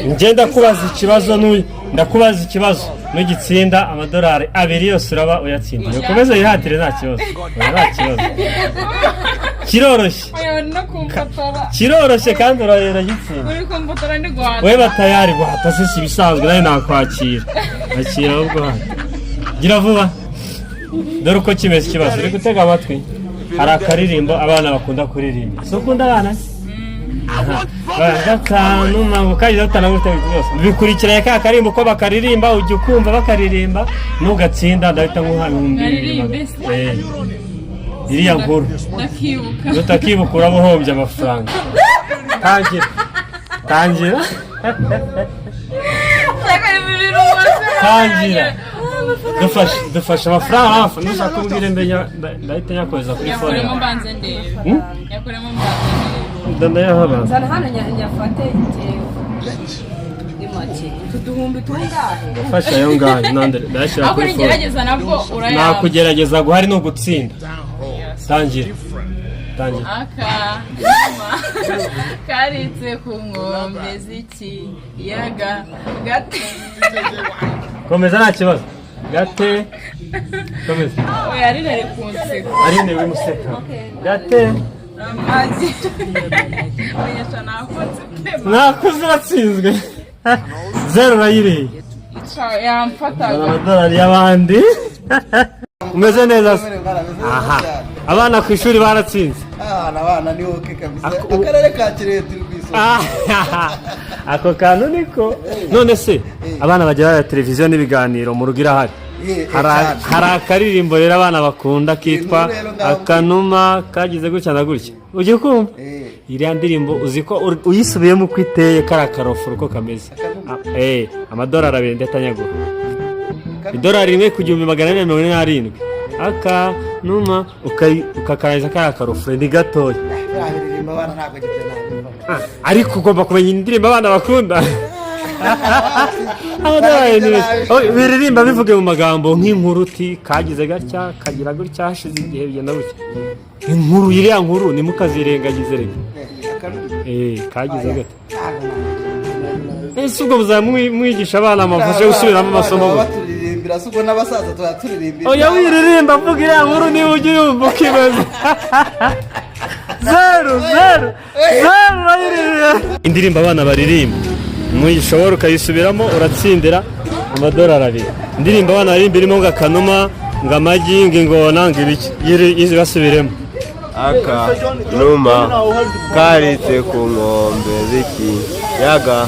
ngenda kubaza ikibazo ndakubaza ikibazo n'ugitsinda amadolari 2 yose uraba uyatsinda ukomeze yihatire nta kibazo nta kibazo kiroroshye kandi urayera gitsinda we batayari guhata se ibisanzwe nayo nakwakira akira ubwo gira vuba dore uko kimeze ikibazo uri gutega amatwi hari akaririmbo abana bakunda kuririmba so ukunda abana akanuma mukaje utanagute byose bikurikiraye ka karimbo ko bakaririmba ujye ukumva bakaririmba nugatsinda ndahita nkuhamwe iriya nkuru utakibuka uramuhombye amafaranga tangira dufashe amafaranga hafi nushaka kubwira ndahita nyakoza kuri phone yakuremo zana hano nyafate tuduhumbi tungahe fasha yo ngaho nandere ndashaka kuri phone gerageza nabwo uraya nakugerageza guhari no gutsinda tangira karitse ku nkombe z'iki yaga gate komeza nta kibazo gate komeza oya ari kunse ari ne wimuseka gate amazi oya nakuze batsinzwe 0 rayire yamfata amadolari y'abandi umeze neza aha abana ku ishuri baratsinze abana ni woke kabisa akarere ka Kirehe turi kwiso ako kantu niko none se abana bagira televiziyo n'ibiganiro mu rugira hari akaririmbo rero abana bakunda kitwa akanuma kagize gutya na gutya ujye kumva iriya ndirimbo uziko uyisubiyemo uko iteye kari akarofuro uko kameze amadolari 2 ndatanyagura idolari 1 ku 1447 akanuma ukakarangiza kari akarofuro ni gatoya ariko ugomba kumenya indirimbo abana bakunda biririmba bivuge mu magambo nk'inkuru uti kagize gatya kagira gutya hashize igihe bigenda gutya inkuru iriya nkuru nimukazirengagize reka kagize gata ese ubwo mwigisha abana amafashe gusubiramo amasomo baturirimbira suko n'abasaza turaturirimba oya wiririmba mvuga iriya nkuru niba ujye yumva ukibaza 0 indirimbo abana baririmba mwishobora ukayisubiramo uratsindira amadolari 2 indirimbo abana baririmba irimo ngakanuma ngamagi ngingona ngibiki yiri basubiremo akanuma karitse ku nkombe z'iki yaga